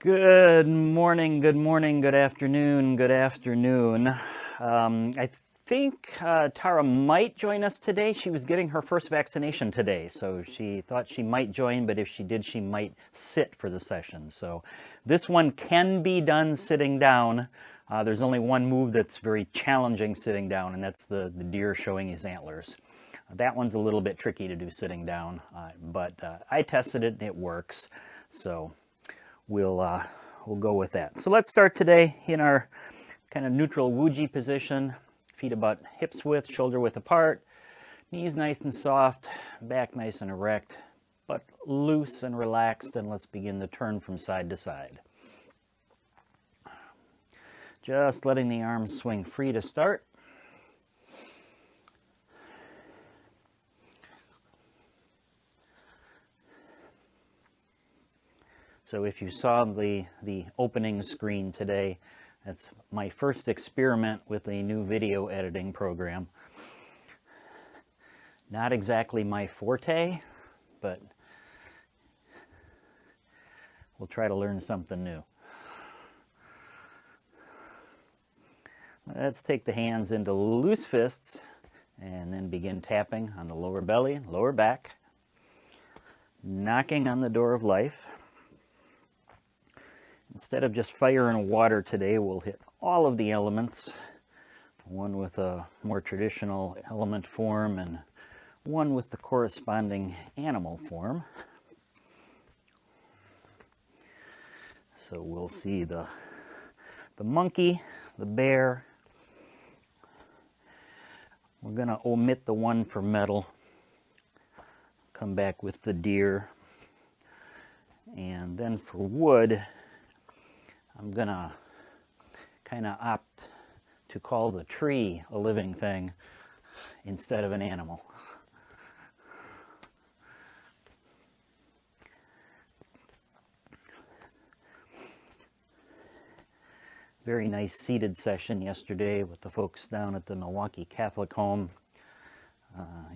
Good morning, good afternoon, good afternoon. I think Tara might join us today. She was getting her first vaccination today, so she thought she might join, but if she did, she might sit for the session. So this one can be done sitting down. There's only one move that's very challenging sitting down, and that's the deer showing his antlers. That one's a little bit tricky to do sitting down, but I tested it and it works. So we'll go with that. So let's start today in our kind of neutral wuji position. Feet about hips width, shoulder width apart. Knees nice and soft, back nice and erect, but loose and relaxed. And let's begin the turn from side to side. Just letting the arms swing free to start. So if you saw the opening screen today, that's my first experiment with a new video editing program. Not exactly my forte, but we'll try to learn something new. Let's take the hands into loose fists and then begin tapping on the lower belly, lower back, knocking on the door of life. Instead of just fire and water today, we'll hit all of the elements, one with a more traditional element form and one with the corresponding animal form. So we'll see the monkey, the bear. We're going to omit the one for metal, come back with the deer, and then for wood, I'm going to kind of opt to call the tree a living thing instead of an animal. Very nice seated session yesterday with the folks down at the Milwaukee Catholic Home.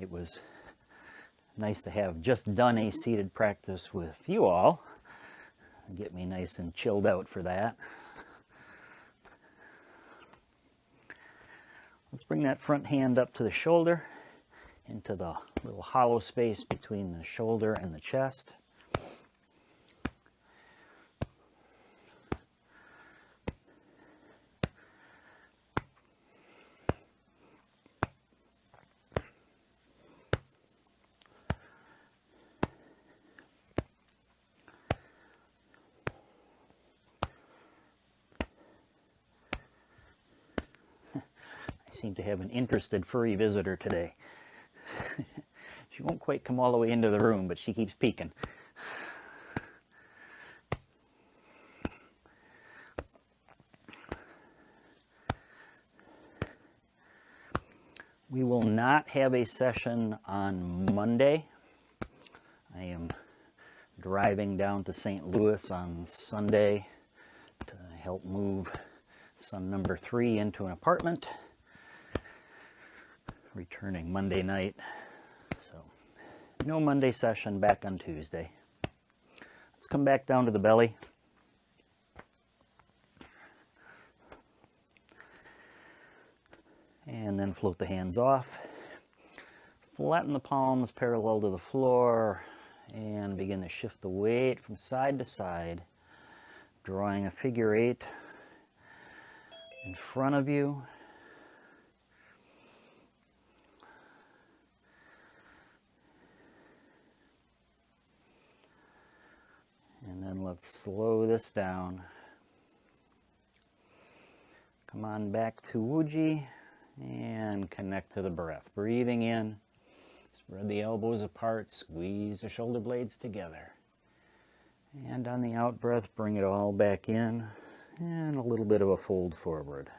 It was nice to have just done a seated practice with you all. Get me nice and chilled out for that. Let's bring that front hand up to the shoulder, into the little hollow space between the shoulder and the chest. I seem to have an interested furry visitor today. She won't quite come all the way into the room, but she keeps peeking. We will not have a session on Monday. I am driving down to St. Louis on Sunday to help move son number 3 into an apartment. Returning Monday night, so no Monday session, back on Tuesday. Let's come back down to the belly. And then float the hands off. Flatten the palms parallel to the floor and begin to shift the weight from side to side, drawing a figure 8 in front of you. And then let's slow this down. Come on back to Wuji and connect to the breath. Breathing in, spread the elbows apart, squeeze the shoulder blades together. And on the out breath, bring it all back in and a little bit of a fold forward.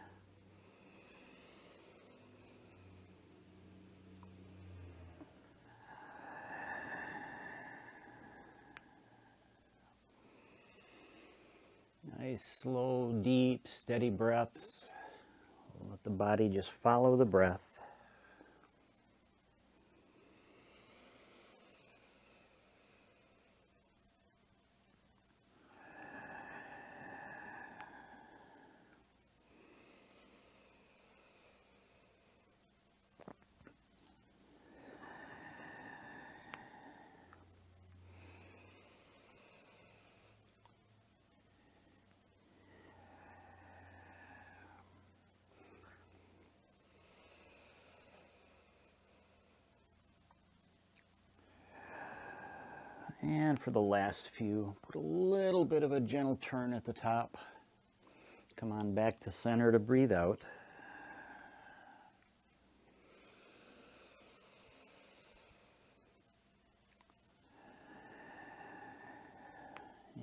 Nice, slow, deep, steady breaths. Let the body just follow the breath. And for the last few, put a little bit of a gentle turn at the top. Come on back to center to breathe out.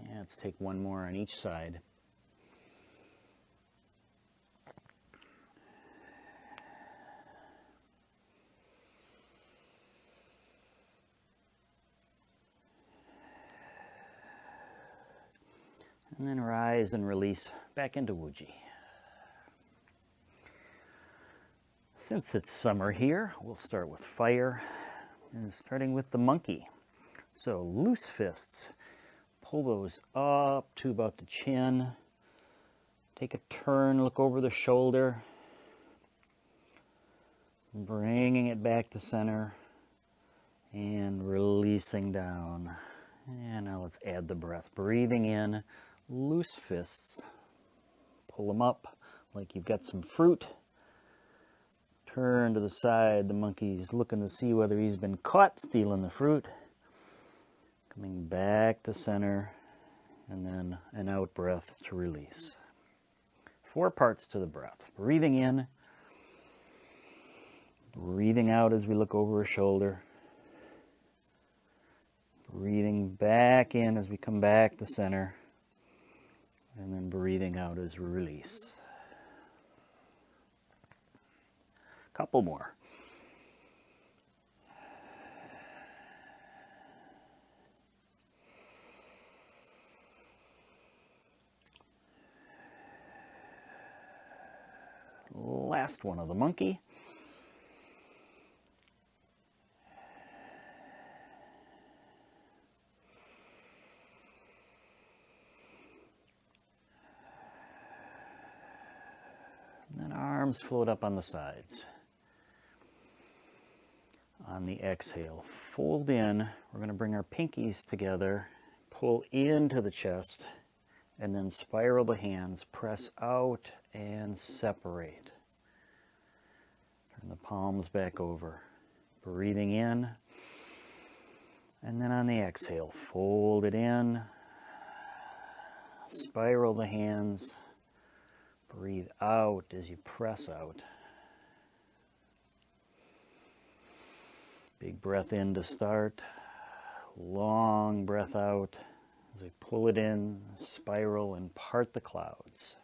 Yeah, let's take one more on each side. And then rise and release back into Wuji. Since it's summer here, we'll start with fire, and starting with the monkey. So loose fists, pull those up to about the chin. Take a turn, look over the shoulder, bringing it back to center, and releasing down. And now let's add the breath. Breathing in, loose fists, pull them up like you've got some fruit. Turn to the side, the monkey's looking to see whether he's been caught stealing the fruit. Coming back to center, and then an out breath to release. 4 parts to the breath. Breathing in, breathing out as we look over our shoulder. Breathing back in as we come back to center, and then breathing out as we release. Couple more. Last one of the monkey. And then arms float up on the sides. On the exhale, fold in. We're going to bring our pinkies together, pull into the chest, and then spiral the hands, press out and separate. Turn the palms back over. Breathing in, and then on the exhale, fold it in, spiral the hands, breathe out as you press out. Big breath in to start, long breath out as we pull it in, spiral, and part the clouds.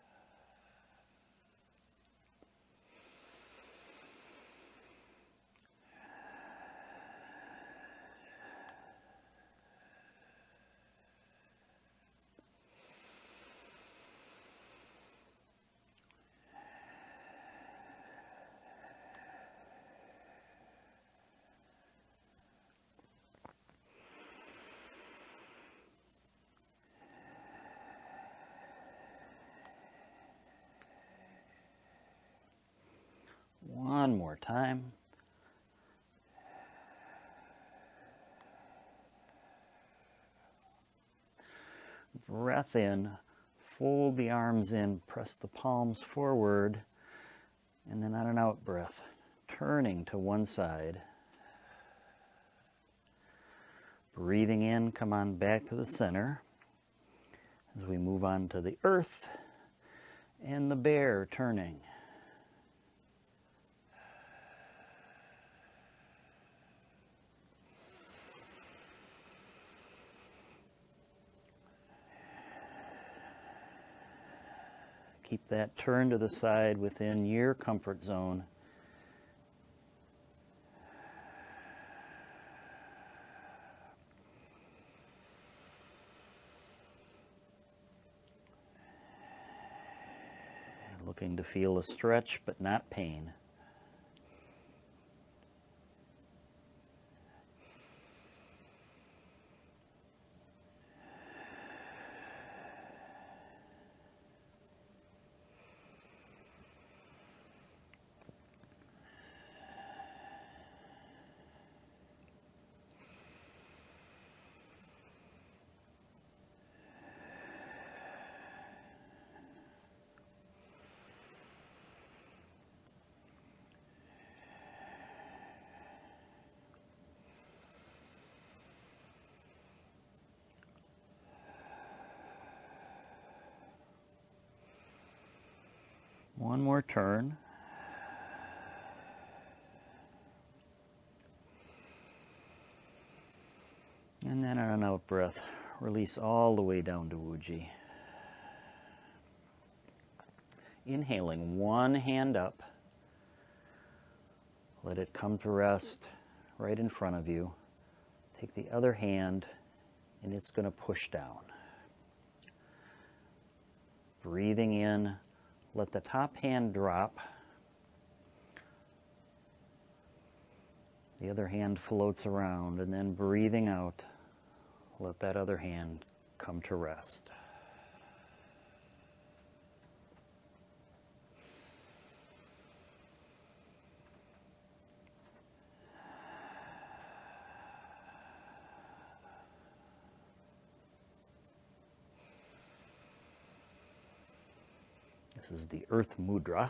One more time. Breath in, fold the arms in, press the palms forward, and then on an out breath, turning to one side. Breathing in, come on back to the center as we move on to the earth and the bear turning. Keep that turn to the side within your comfort zone. Looking to feel a stretch, but not pain. One more turn. And then on an out breath, release all the way down to Wuji. Inhaling, one hand up. Let it come to rest right in front of you. Take the other hand and it's going to push down. Breathing in, let the top hand drop. The other hand floats around, and then breathing out, let that other hand come to rest. This is the Earth Mudra.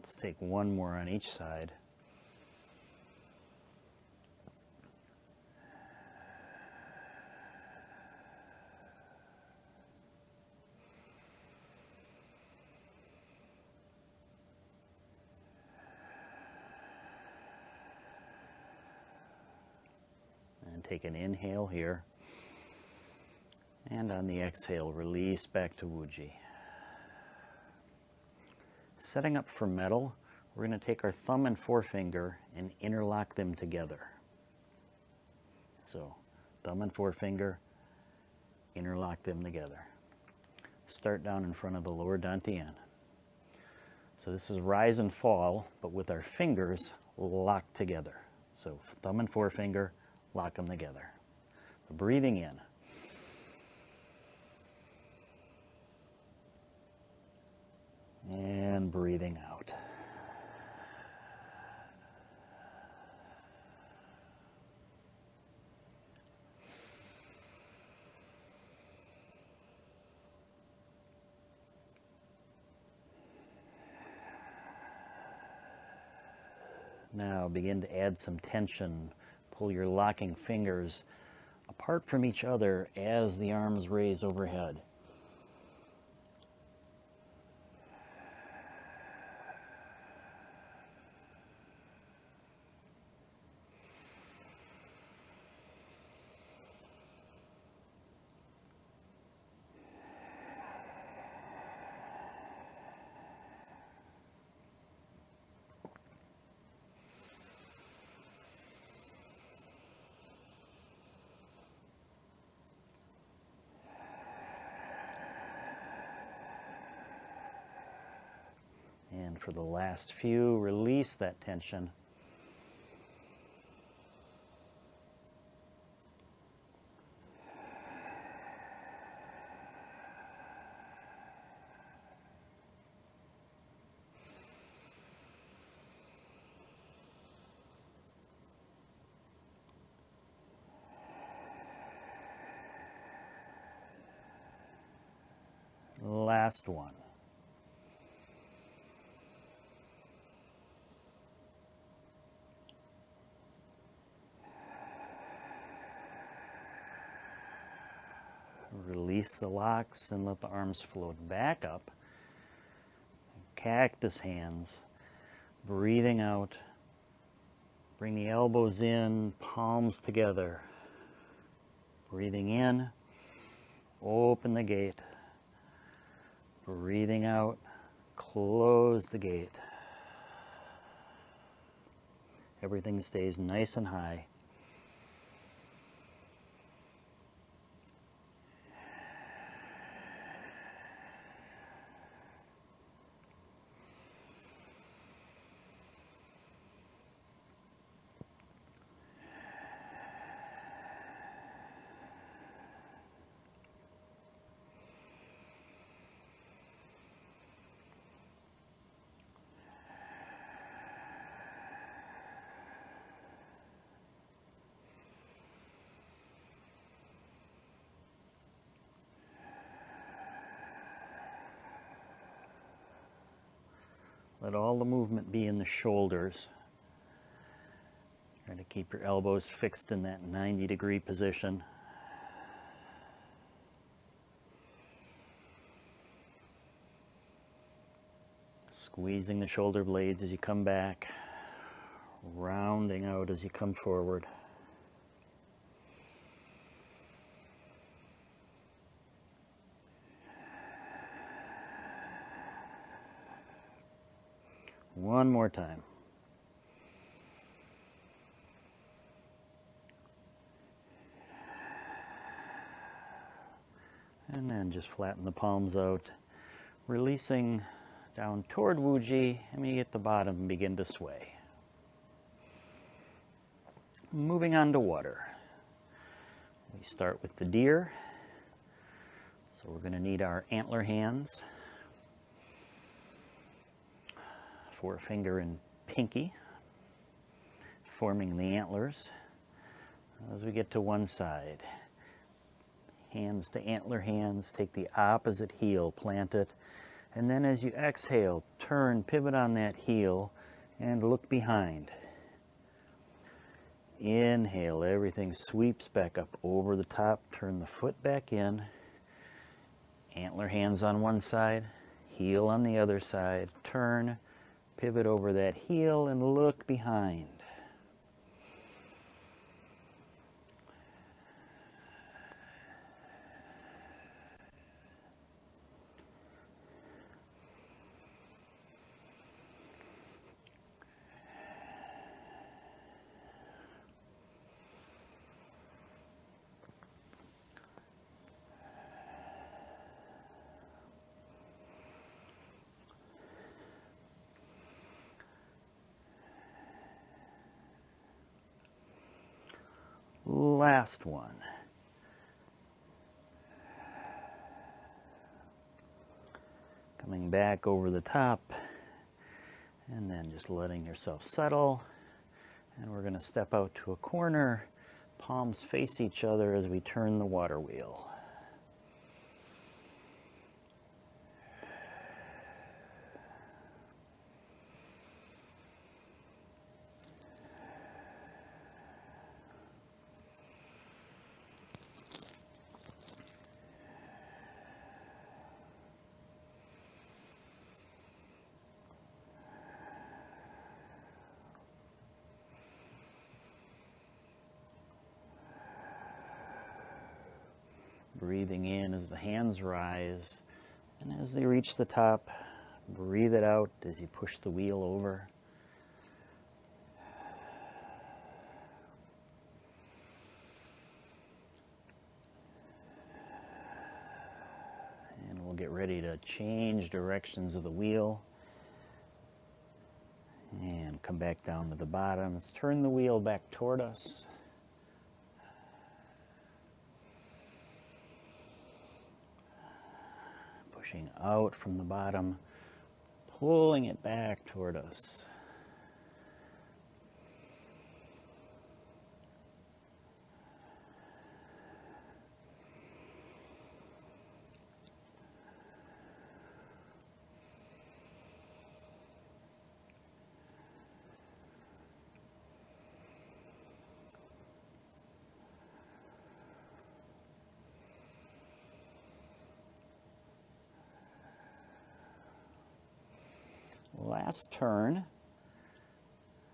Let's take one more on each side. And take an inhale here. And on the exhale, release back to Wuji. Setting up for metal, we're going to take our thumb and forefinger and interlock them together. So, thumb and forefinger, interlock them together. Start down in front of the lower dantian. So this is rise and fall, but with our fingers locked together. So thumb and forefinger, lock them together. Breathing in. And breathing out. Now begin to add some tension. Pull your locking fingers apart from each other as the arms raise overhead. And for the last few, release that tension. Last one. Release the locks and let the arms float back up. Cactus hands. Breathing out. Bring the elbows in, palms together. Breathing in. Open the gate. Breathing out. Close the gate. Everything stays nice and high. Let all the movement be in the shoulders. Try to keep your elbows fixed in that 90-degree position. Squeezing the shoulder blades as you come back, rounding out as you come forward. One more time. And then just flatten the palms out, releasing down toward Wuji, and when you get the bottom, begin to sway. Moving on to water. We start with the deer. So we're going to need our antler hands. Forefinger and pinky, forming the antlers. As we get to one side, hands to antler hands, take the opposite heel, plant it, and then as you exhale, turn, pivot on that heel, and look behind. Inhale, everything sweeps back up over the top, turn the foot back in, antler hands on one side, heel on the other side, turn, pivot over that heel, and look behind. Last one. Coming back over the top, and then just letting yourself settle. And we're going to step out to a corner, palms face each other as we turn the water wheel. Breathing in as the hands rise, and as they reach the top, breathe it out as you push the wheel over. And we'll get ready to change directions of the wheel and come back down to the bottom. Let's turn the wheel back toward us. Pushing out from the bottom, pulling it back toward us. Last turn,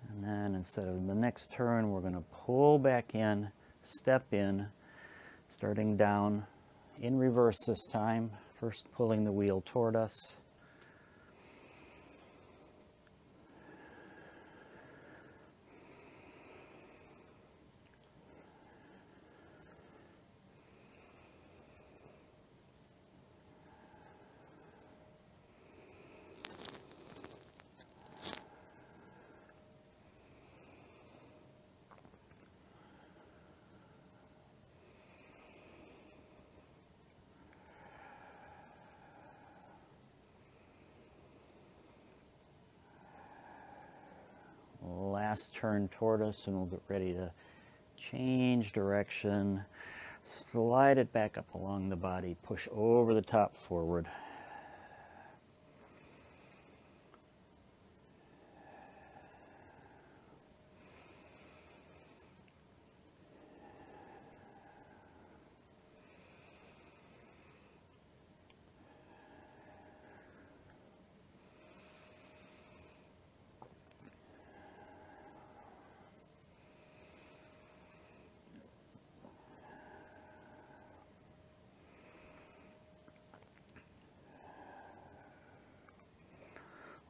and then instead of the next turn, we're going to pull back in, step in, starting down in reverse this time. First pulling the wheel toward us. Last turn toward us, and we'll get ready to change direction. Slide it back up along the body, push over the top forward.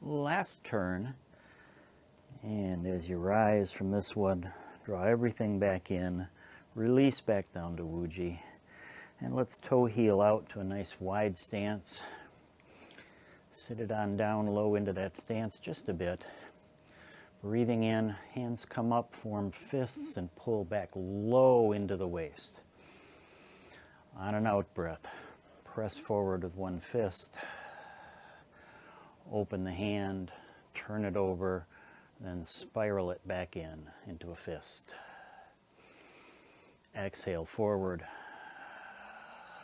last turn. And as you rise from this one, draw everything back in, release back down to Wuji. And let's toe heel out to a nice wide stance. Sit it on down low into that stance just a bit. Breathing in, hands come up, form fists, and pull back low into the waist. On an out breath, press forward with one fist. Open the hand, turn it over, then spiral it back in into a fist. Exhale forward,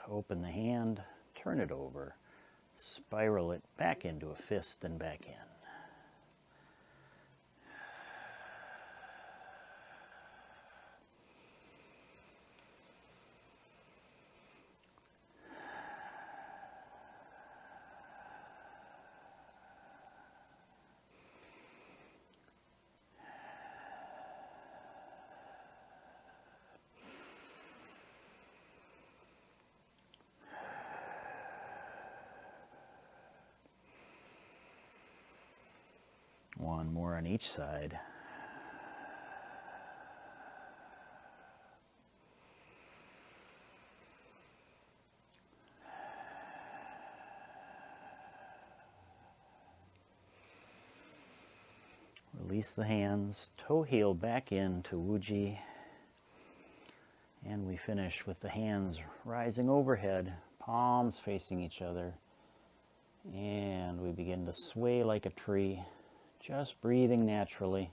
open the hand, turn it over, spiral it back into a fist and back in. One more on each side. Release the hands, toe heel back into Wuji. And we finish with the hands rising overhead, palms facing each other. And we begin to sway like a tree, just breathing naturally.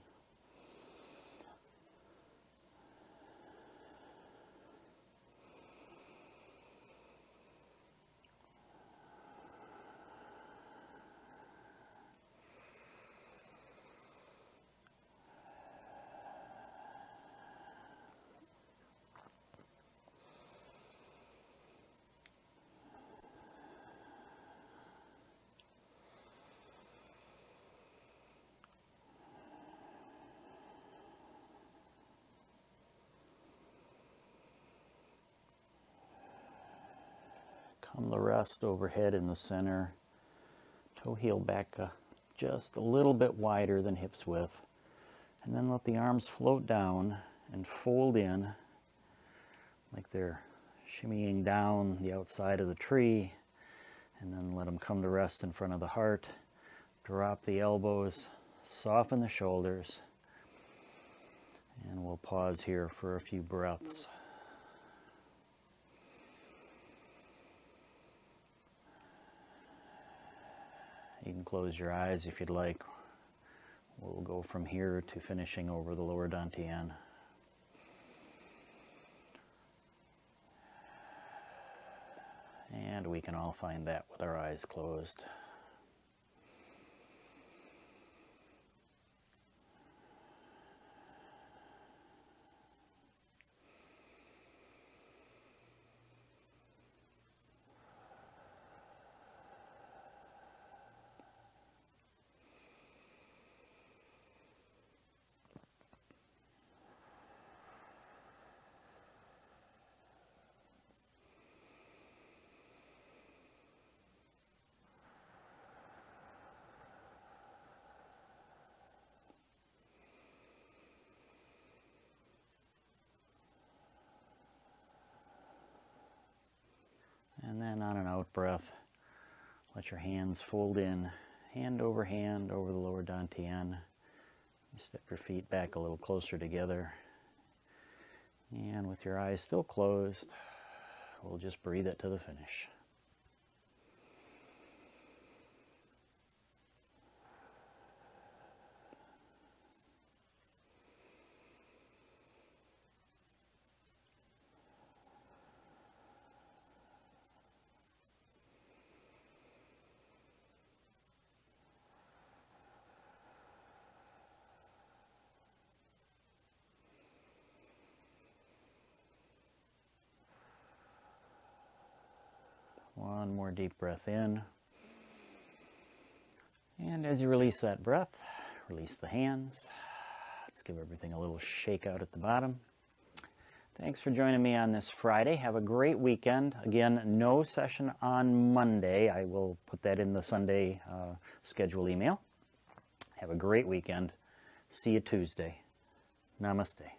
Come the rest overhead in the center. Toe heel back just a little bit wider than hips width. And then let the arms float down and fold in like they're shimmying down the outside of the tree. And then let them come to rest in front of the heart. Drop the elbows, soften the shoulders. And we'll pause here for a few breaths. You can close your eyes if you'd like. We'll go from here to finishing over the lower dantian. And we can all find that with our eyes closed. And then on an out breath, let your hands fold in, hand over the lower dantian. You step your feet back a little closer together. And with your eyes still closed, we'll just breathe it to the finish. One more deep breath in. And as you release that breath, release the hands. Let's give everything a little shake out at the bottom. Thanks for joining me on this Friday. Have a great weekend. Again, no session on Monday. I will put that in the Sunday schedule email. Have a great weekend. See you Tuesday. Namaste.